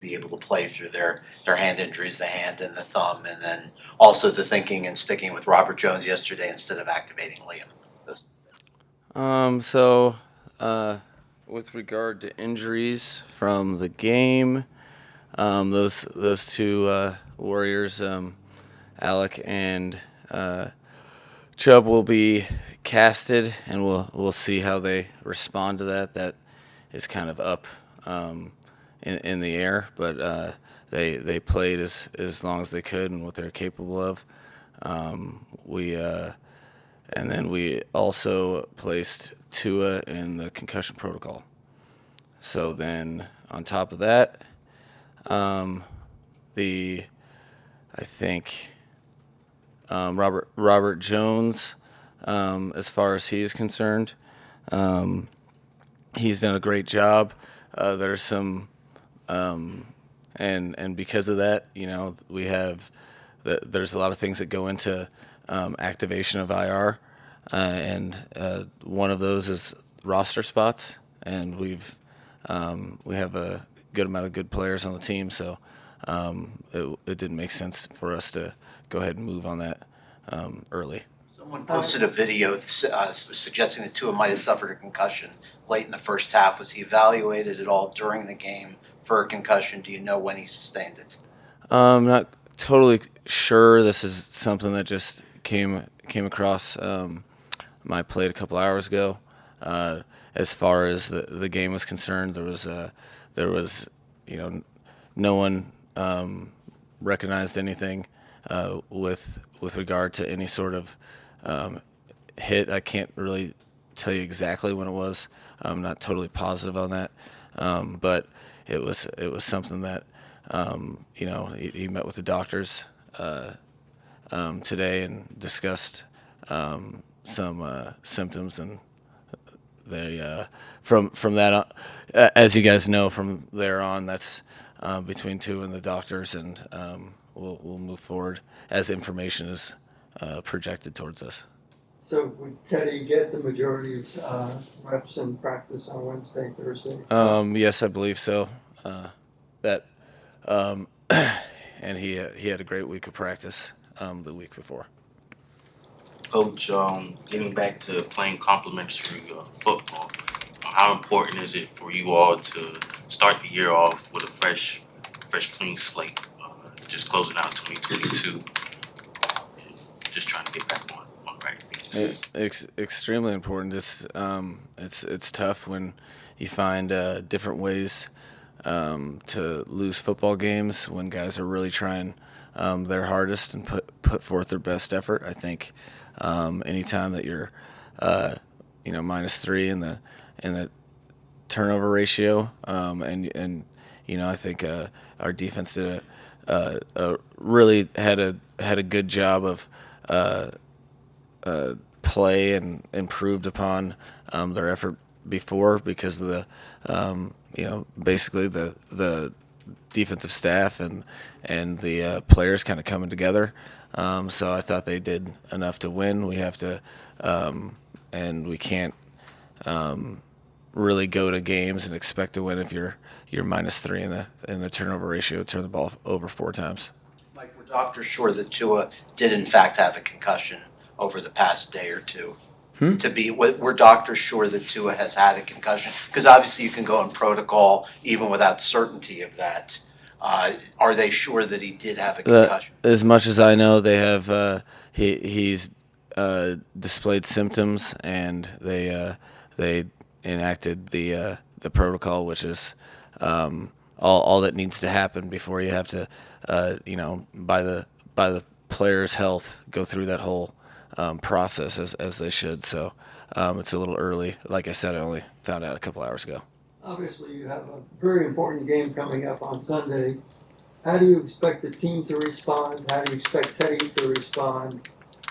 be able to play through their hand injuries, the hand and the thumb, and then also the thinking and sticking with Robert Jones yesterday instead of activating Liam. Those- So, with regard to injuries from the game, those two Warriors, Alec and Chubb, will be casted, and we'll see how they respond to that. That is kind of up in the air, but they played as long as they could and what they're capable of. We and then we also placed Tua in the concussion protocol. So then on top of that, the I think Robert Jones, as far as he's concerned, he's done a great job. There's some and because of that, we have there's a lot of things that go into activation of IR, and one of those is roster spots, and we have a good amount of good players on the team, so it didn't make sense for us to go ahead and move on that early. Someone posted a video suggesting that Tua might have suffered a concussion late in the first half. Was he evaluated at all during the game for a concussion? Do you know when he sustained it? Not totally sure. This is something that just came across my plate a couple hours ago. As far as the game was concerned, there was no one recognized anything with regard to any sort of hit. I can't really tell you exactly when it was. I'm not totally positive on that, but it was something that he met with the doctors today and discussed some symptoms, and they from that as you guys know, from there on, that's between Tua and the doctors, and we'll move forward as information is projected towards us. So would Teddy get the majority of reps in practice on Wednesday, Thursday? Yes, I believe so. That and he had a great week of practice the week before. Coach, getting back to playing complimentary football, how important is it for you all to start the year off with a fresh, clean slate, just closing out 2022, just trying to get back on right? Extremely important. It's tough when you find different ways to lose football games when guys are really trying their hardest and put forth their best effort. I think anytime that you're -3 in the turnover ratio, and I think our defense did really had a good job of play and improved upon their effort before, because of the basically the defensive staff and the players kind of coming together. So I thought they did enough to win. We have to, and we can't really go to games and expect to win if you're -3 in the turnover ratio, turn the ball over 4 times. Mike, were doctors sure that Tua did in fact have a concussion over the past day or two? Were doctors sure that Tua has had a concussion? Because obviously you can go in protocol even without certainty of that. Are they sure that he did have a concussion? As much as I know, they have he's displayed symptoms, and they enacted the protocol, which is all that needs to happen before you have to by the player's health, go through that whole process as they should. So it's a little early. Like I said, I only found out a couple hours ago. Obviously, you have a very important game coming up on Sunday. How do you expect the team to respond? How do you expect Teddy to respond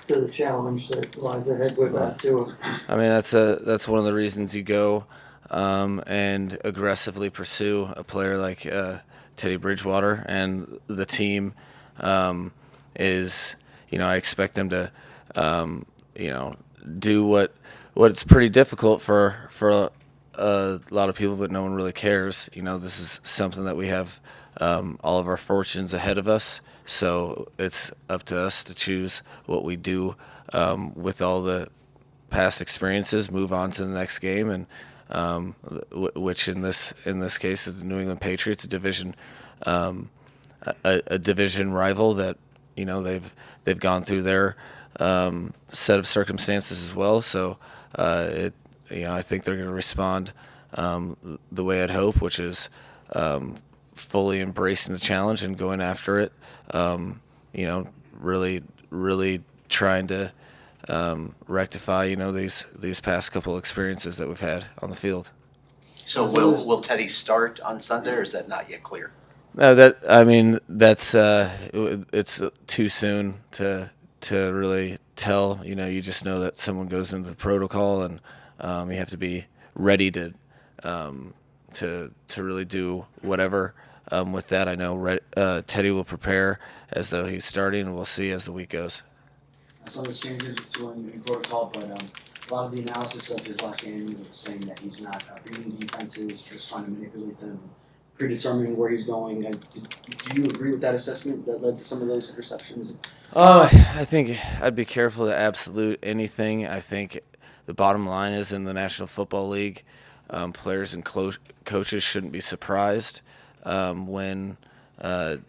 to the challenge that lies ahead with that too? I mean, that's one of the reasons you go and aggressively pursue a player like Teddy Bridgewater, and the team is, I expect them to do what's pretty difficult for a lot of people, but no one really cares. This is something that we have all of our fortunes ahead of us. So it's up to us to choose what we do with all the past experiences, move on to the next game, and which in this case is the New England Patriots, a division rival that they've gone through their set of circumstances as well. So I think they're going to respond the way I'd hope, which is fully embracing the challenge and going after it. Really trying to rectify these past couple experiences that we've had on the field. So will Teddy start on Sunday, or is that not yet clear? No, that's it's too soon to really tell. You just know that someone goes into the protocol, and you have to be ready to really do whatever. With that, I know Teddy will prepare as though he's starting, and we'll see as the week goes. Some of the changes in protocol, but a lot of the analysis of his last game was saying that he's not reading defenses, just trying to manipulate them, predetermining where he's going. Do you agree with that assessment that led to some of those interceptions? I think I'd be careful to absolute anything. I think the bottom line is in the National Football League, players and coaches shouldn't be surprised when the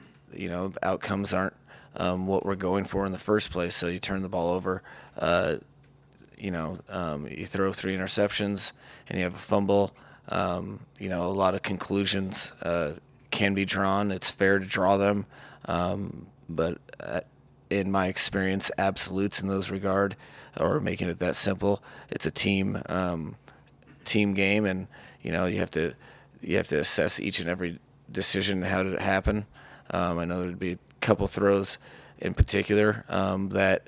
outcomes aren't what we're going for in the first place. So you turn the ball over, you throw 3 interceptions and you have a fumble. A lot of conclusions can be drawn. It's fair to draw them, but in my experience, absolutes in those regard, or making it that simple, it's a team game, and you have to assess each and every decision. How did it happen? I know there'd be a couple throws in particular that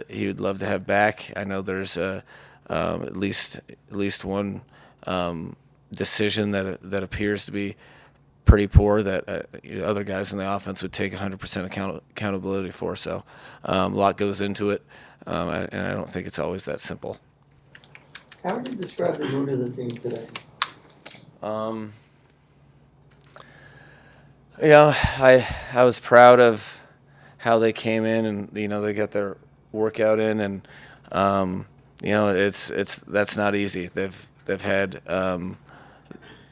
he would love to have back. I know there's at least one decision that appears to be pretty poor that other guys in the offense would take 100% accountability for. So a lot goes into it, and I don't think it's always that simple. How would you describe the mood of the team today? I was proud of how they came in, and they got their workout in, and that's not easy. They've had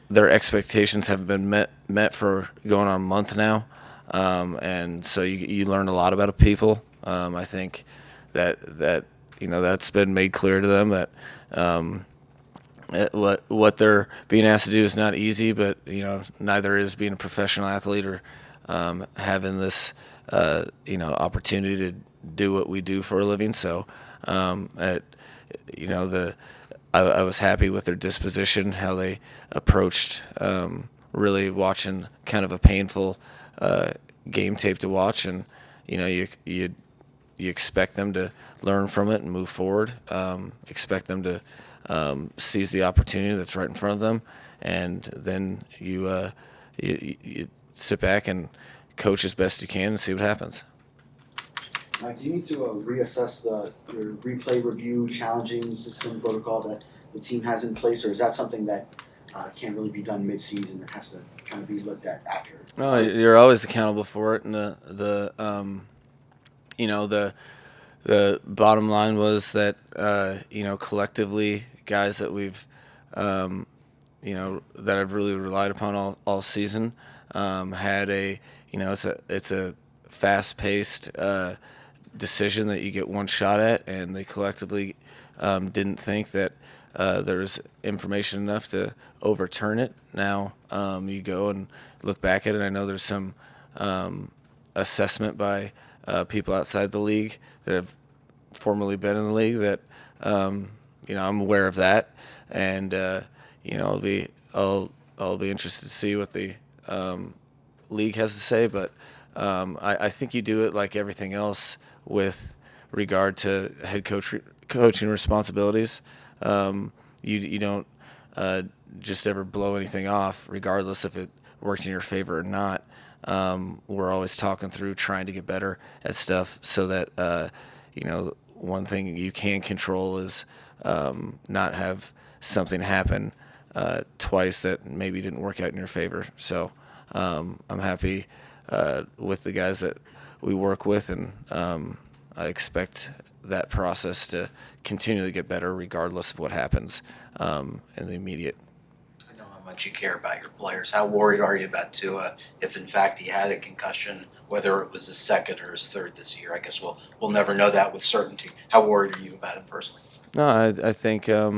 their expectations haven't been met for going on a month now, and so you learn a lot about people. I think that that's been made clear to them that what they're being asked to do is not easy, but neither is being a professional athlete or having this opportunity to do what we do for a living. So I was happy with their disposition, how they approached really watching kind of a painful game tape to watch, and you expect them to learn from it and move forward. Expect them to seize the opportunity that's right in front of them, and then you sit back and coach as best you can and see what happens. Mike, do you need to reassess your replay review challenging system protocol that the team has in place, or is that something that can't really be done mid-season and has to kind of be looked at after? No, you're always accountable for it, and the bottom line was that collectively, guys that we've that I've really relied upon all season had it's a fast-paced decision that you get one shot at, and they collectively didn't think that there was information enough to overturn it. Now you go and look back at it. I know there's some assessment by people outside the league that have formerly been in the league that I'm aware of that, and I'll be interested to see what the league has to say. But I think you do it like everything else with regard to head coaching responsibilities. You don't just ever blow anything off, regardless if it works in your favor or not. We're always talking through trying to get better at stuff so that one thing you can control is not have something happen twice that maybe didn't work out in your favor. So I'm happy with the guys that we work with, and I expect that process to continually get better regardless of what happens in the immediate. I know how much you care about your players. How worried are you about Tua if in fact he had a concussion, whether it was his second or his third this year? I guess we'll never know that with certainty. How worried are you about him personally? No, I think I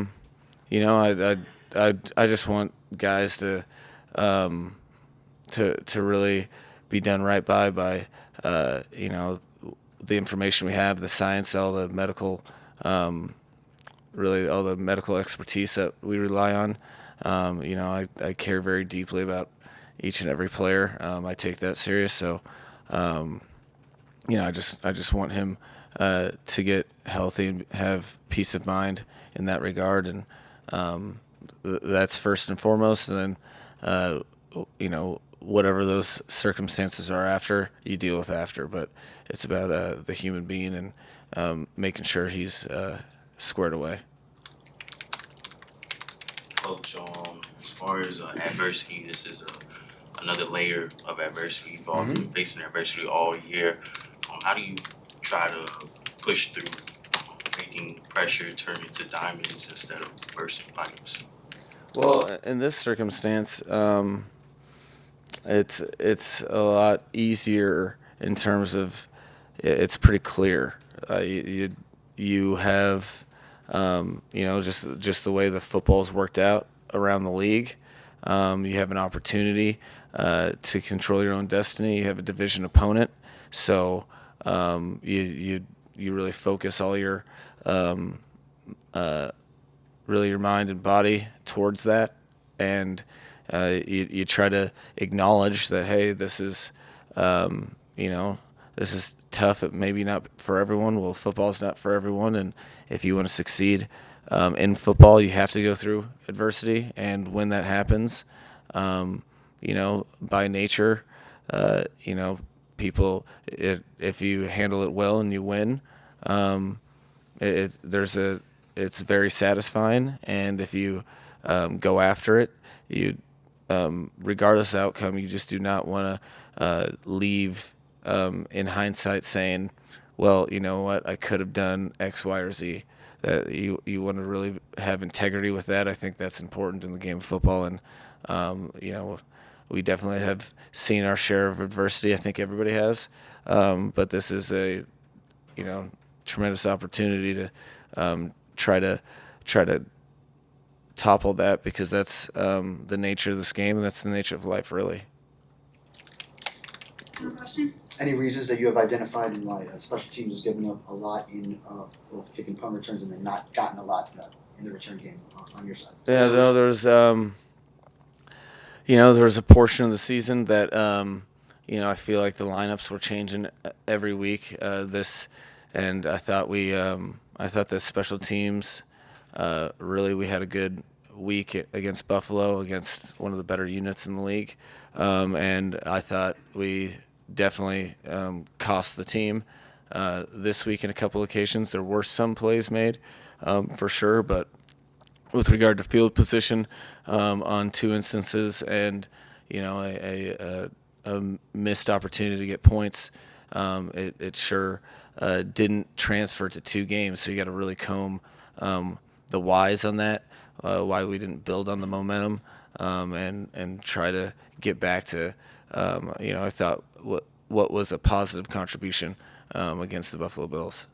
just want guys to really be done right by the information we have, the science, all the medical, really all the medical expertise that we rely on. I care very deeply about each and every player. I take that serious. So, I just want him to get healthy and have peace of mind in that regard, and that's first and foremost. And then, whatever those circumstances are after, you deal with after. But it's about the human being and making sure he's squared away. Coach, as far as adversity, this is another layer of adversity. You've all been facing adversity all year. How do you try to push through, making pressure turn into diamonds instead of bursting pipes? Well, in this circumstance, it's a lot easier in terms of it's pretty clear. You have just the way the football's worked out around the league. You have an opportunity to control your own destiny. You have a division opponent, so you really focus all your really your mind and body towards that, and you try to acknowledge that, hey, this is this is tough. It maybe not for everyone. Well, football's not for everyone, and if you want to succeed in football, you have to go through adversity, and when that happens, by nature, people, if you handle it well and you win, it's very satisfying, and if you go after it, you regardless of outcome, you just do not want to leave in hindsight saying, well, you know what, I could have done X, Y, or Z. That you want to really have integrity with that. I think that's important in the game of football, and we definitely have seen our share of adversity. I think everybody has, but this is a tremendous opportunity to try to topple that, because that's the nature of this game, and that's the nature of life, really. More question? Any reasons that you have identified in why special teams has given up a lot in both kicking punt returns and then not gotten a lot in the return game on your side? Yeah, no, there's there was a portion of the season that I feel like the lineups were changing every week. And I thought the special teams really, we had a good week against Buffalo, against one of the better units in the league, and I thought we definitely cost the team this week in a couple occasions. There were some plays made for sure, but with regard to field position on two instances and a missed opportunity to get points, it sure didn't transfer to 2 games. So you got to really comb the whys on that, why we didn't build on the momentum, and try to get back to I thought what was a positive contribution against the Buffalo Bills.